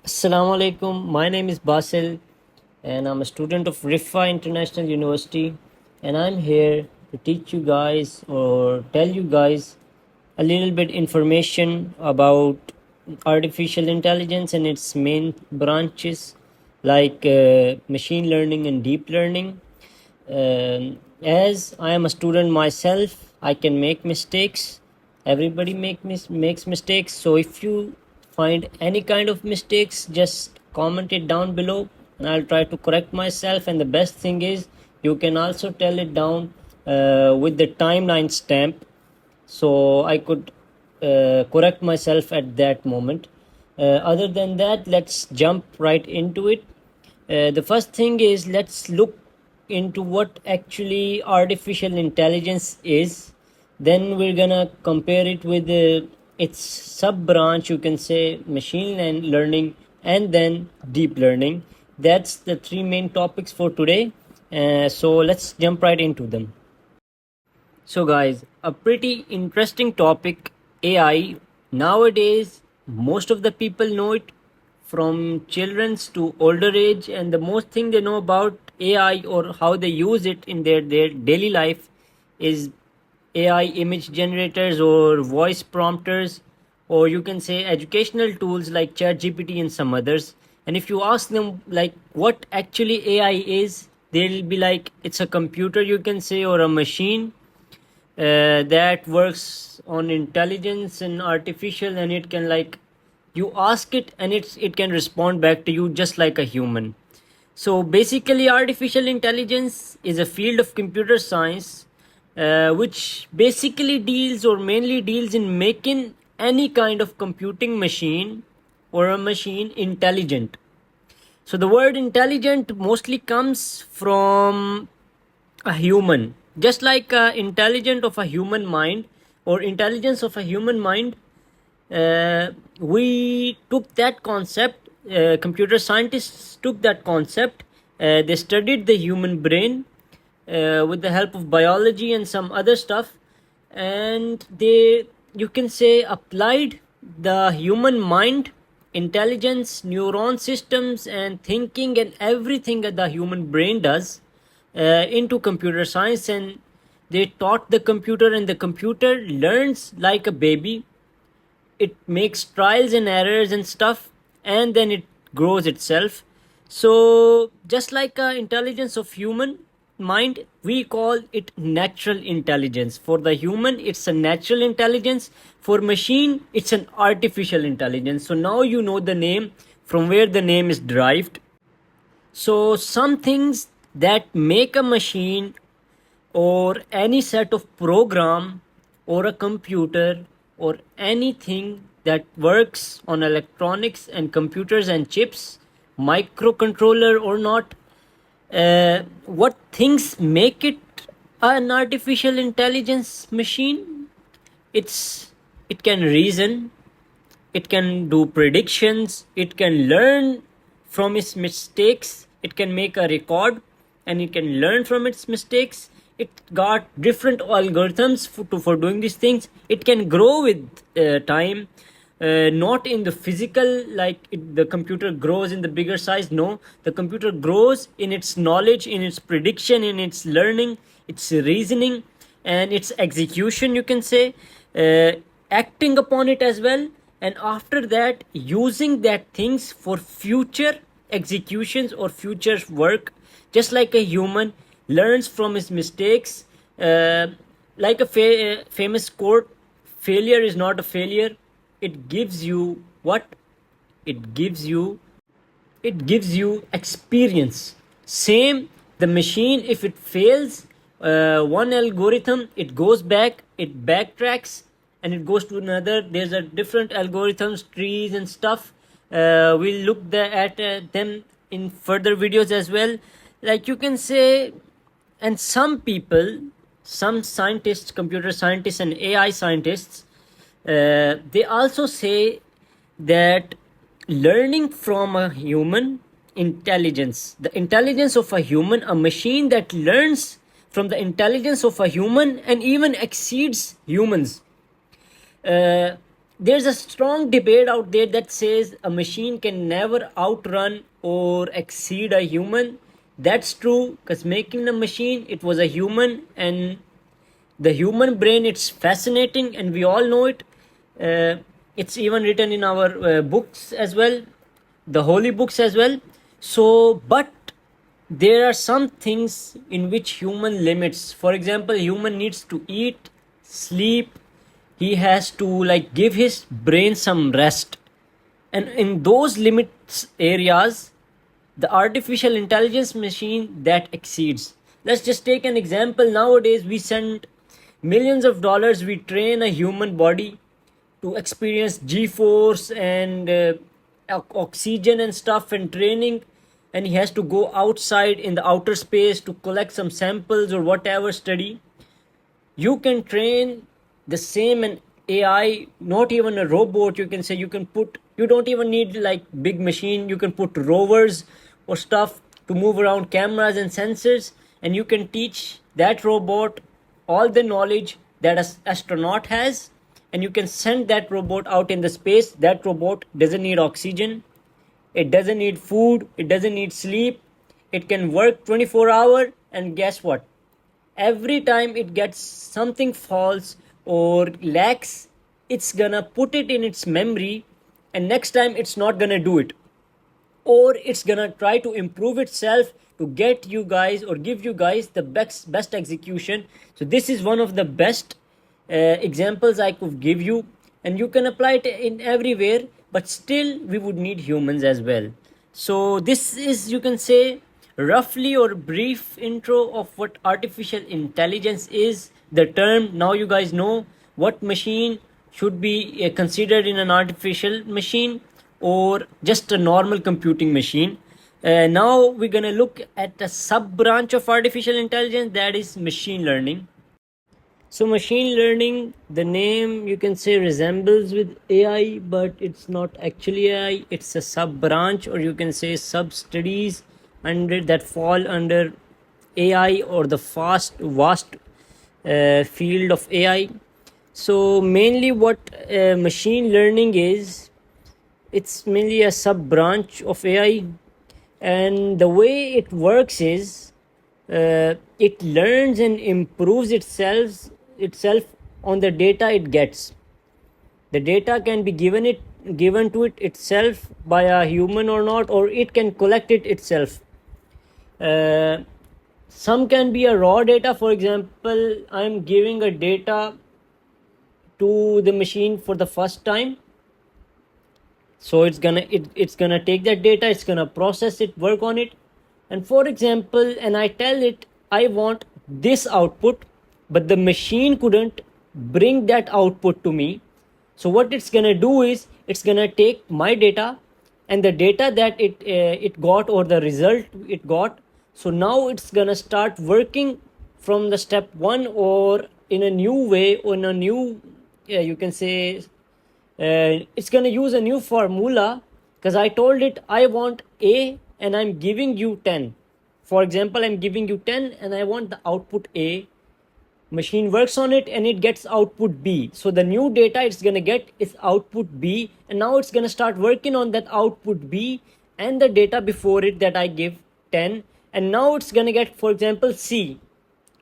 Assalamu alaikum. My name is Basil, and I'm a student of Rifa International University, and I'm here to teach you guys or tell you guys a little bit information about artificial intelligence and its main branches like machine learning and deep learning. As I am a student myself, I can make mistakes. Everybody makes mistakes. So if you find any kind of mistakes, just comment it down below, and I'll try to correct myself. And the best thing is, you can also tell it down with the timeline stamp, so I could correct myself at that moment. Other than that, let's jump right into it. The first thing is, let's look into what actually artificial intelligence is. Then we're gonna compare it with its sub branch, you can say machine learning, and then deep learning. That's the three main topics for today. So let's jump right into them. So, guys, a pretty interesting topic, AI. Nowadays, most of the people know it, from children's to older age, and the most thing they know about AI or how they use it in their daily life is AI image generators or voice prompters, or you can say educational tools like ChatGPT and some others. And if you ask them like what actually AI is, they'll be like, it's a computer, you can say, or a machine that works on intelligence and artificial, and it can, like, you ask it and it can respond back to you just like a human. So basically, artificial intelligence is a field of computer science which basically deals or mainly deals in making any kind of computing machine or a machine intelligent. So the word intelligent mostly comes from a human, just like intelligent of a human mind or intelligence of a human mind. We took that concept, computer scientists took that concept, they studied the human brain with the help of biology and some other stuff, and they, you can say, applied the human mind, intelligence, neuron systems, and thinking, and everything that the human brain does into computer science. And they taught the computer, and the computer learns like a baby. It makes trials and errors and stuff, and then it grows itself. So just like intelligence of human mind, we call it natural intelligence. For the human, it's a natural intelligence. For machine, it's an artificial intelligence. So now you know the name, from where the name is derived. So some things that make a machine or any set of program or a computer or anything that works on electronics and computers and chips, microcontroller or not, what things make it an artificial intelligence machine? It can reason, it can do predictions, it can learn from its mistakes, it can make a record, and it can learn from its mistakes. It got different algorithms for doing these things. It can grow with time, not in the physical, like the computer grows in the bigger size. No, the computer grows in its knowledge, in its prediction, in its learning, its reasoning, and its execution, you can say, acting upon it as well. And after that, using that things for future executions or future work, just like a human learns from his mistakes. Like a famous quote, failure is not a failure, it gives you what? It gives you experience. Same, the machine, if it fails one algorithm, it goes back, it backtracks, and it goes to another. There's a different algorithms, trees and stuff. We'll look at them in further videos as well. Like, you can say, and some people, some scientists, computer scientists and AI scientists, they also say that learning from a human intelligence, the intelligence of a human, a machine that learns from the intelligence of a human and even exceeds humans, uh, there's a strong debate out there that says a machine can never outrun or exceed a human. That's true, because making the machine, it was a human, and the human brain, it's fascinating, and we all know it. It's even written in our books as well, the holy books as well. So, but there are some things in which human limits. For example, human needs to eat, sleep. He has to like give his brain some rest, and in those limits areas, the artificial intelligence machine that exceeds. Let's just take an example. Nowadays we send millions of dollars, we train a human body to experience g-force and oxygen and stuff and training, and he has to go outside in the outer space to collect some samples or whatever study. You can train the same an AI, not even a robot. You can say, you can put, you don't even need like big machine. You can put rovers or stuff to move around, cameras and sensors, and you can teach that robot all the knowledge that an astronaut has, and you can send that robot out in the space. That robot doesn't need oxygen, it doesn't need food, it doesn't need sleep. It can work 24-hour, and guess what? Every time it gets something false or lacks, it's gonna put it in its memory, and next time it's not gonna do it, or it's gonna try to improve itself to get you guys or give you guys the best execution. So this is one of the best examples I could give you, and you can apply it in everywhere, but still we would need humans as well. So this is, you can say, roughly or brief intro of what artificial intelligence is, the term. Now you guys know what machine should be considered in an artificial machine or just a normal computing machine. Now we're gonna look at a sub branch of artificial intelligence, that is machine learning. So machine learning, the name, you can say, resembles with AI, but it's not actually AI. It's a sub branch, or you can say sub studies under that fall under AI, or the vast field of AI. So mainly what machine learning is, it's mainly a sub branch of AI, and the way it works is it learns and improves itself on the data it gets. The data can be given to it itself by a human or not, or it can collect it itself. Some can be a raw data. For example, I'm giving a data to the machine for the first time, so it's gonna take that data, it's gonna process it, work on it. And for example, and I tell it I want this output, but the machine couldn't bring that output to me. So what it's gonna do is, it's gonna take my data and the data that it got, or the result it got. So now it's gonna start working from the step one, or in a new way, or in a new, you can say, it's gonna use a new formula, because I told it I want A and I'm giving you 10. For example, I'm giving you 10 and I want the output A. Machine works on it and it gets output B. So the new data it's gonna get is output B, and now it's gonna start working on that output B and the data before it that I give 10. And now it's gonna get, for example, C.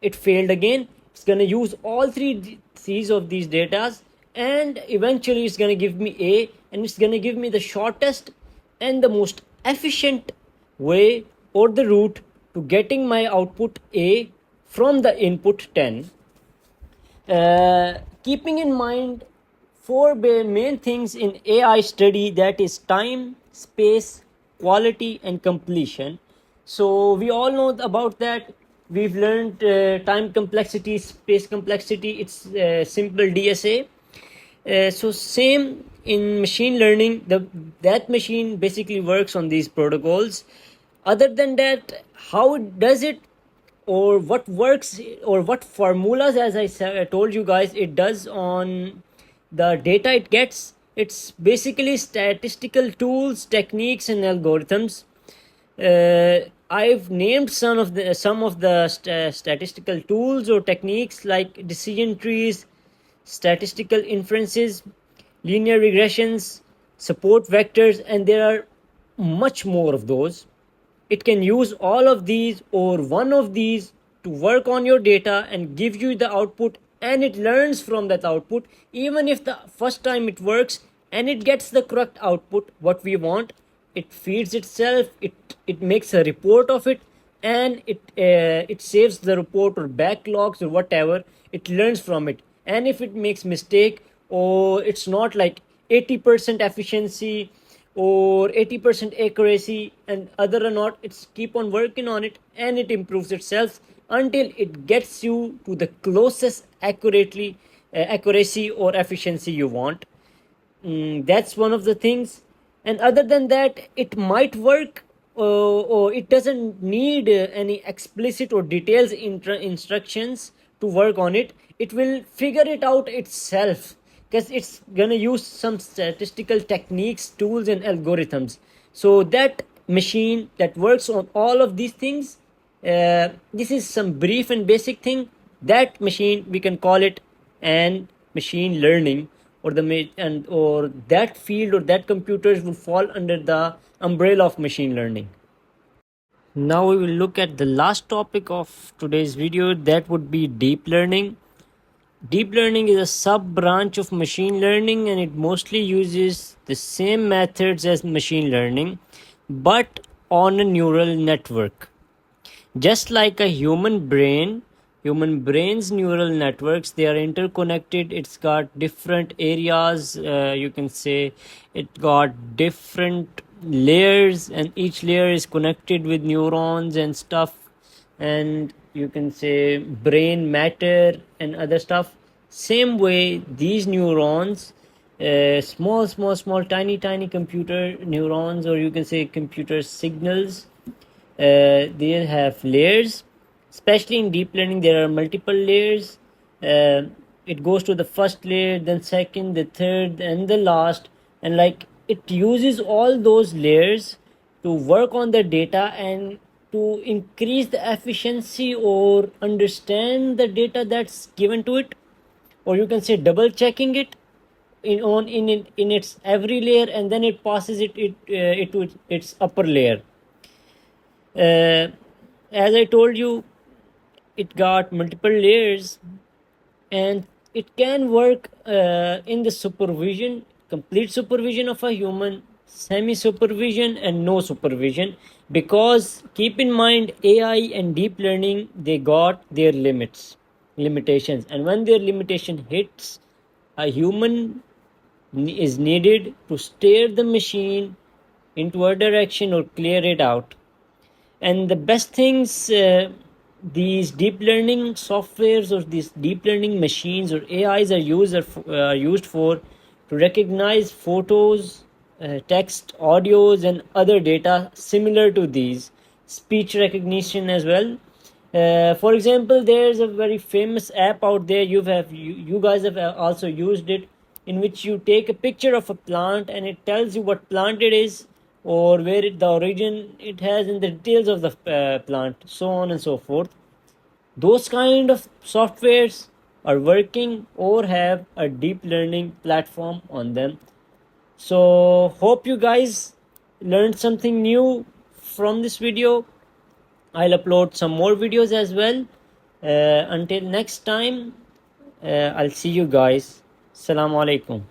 It failed again. It's gonna use all three C's of these datas, and eventually it's gonna give me A, and it's gonna give me the shortest and the most efficient way, or the route to getting my output A from the input 10. Keeping in mind four main things in AI study, that is time, space, quality, and completion. So we all know about that. We've learned time complexity, space complexity. It's simple DSA. So same in machine learning, that machine basically works on these protocols. Other than that, how it does it, or what works, or what formulas, as I told you guys, it does on the data it gets. It's basically statistical tools, techniques, and algorithms. I've named some of the statistical tools or techniques, like decision trees, statistical inferences, linear regressions, support vectors, and there are much more of those. It can use all of these or one of these to work on your data and give you the output, and it learns from that output. Even if the first time it works and it gets the correct output what we want, it feeds itself, it makes a report of it, and it saves the report or backlogs or whatever. It learns from it, and if it makes mistake or it's not like 80% efficiency or 80% accuracy and other or not, it's keep on working on it and it improves itself until it gets you to the closest accuracy or efficiency you want. That's one of the things. And other than that, it might work, or it doesn't need any explicit or details instructions to work on it. It will figure it out itself because it's gonna use some statistical techniques, tools, and algorithms. So that machine that works on all of these things, this is some brief and basic thing. That machine, we can call it an machine learning, or or that field or that computers will fall under the umbrella of machine learning. Now we will look at the last topic of today's video, that would be deep learning. Deep learning is a sub branch of machine learning, and it mostly uses the same methods as machine learning but on a neural network. Just like a human brain's neural networks, they are interconnected. It's got different areas, you can say it got different layers, and each layer is connected with neurons and stuff, and you can say brain matter and other stuff. Same way, these neurons, small tiny computer neurons, or you can say computer signals, they have layers. Especially in deep learning, there are multiple layers. It goes to the first layer, then second, the third, and the last, and like it uses all those layers to work on the data and to increase the efficiency or understand the data that's given to it, or you can say double checking it in its every layer, and then it passes it to its upper layer. As I told you, it got multiple layers, and it can work in the supervision, complete supervision of a human, semi supervision, and no supervision. Because keep in mind, AI and deep learning, they got their limitations, and when their limitation hits, a human is needed to steer the machine into a direction or clear it out. And the best things, these deep learning softwares or these deep learning machines or AIs are used for to recognize photos, text, audios, and other data similar to these, speech recognition as well. For example, there's a very famous app out there. You guys have also used it, in which you take a picture of a plant and it tells you what plant it is, or where the origin it has, and the details of the plant, so on and so forth. Those kind of softwares are working or have a deep learning platform on them. So hope you guys learned something new from this video. I'll upload some more videos as well. Until next time, I'll see you guys. Assalamu alaikum.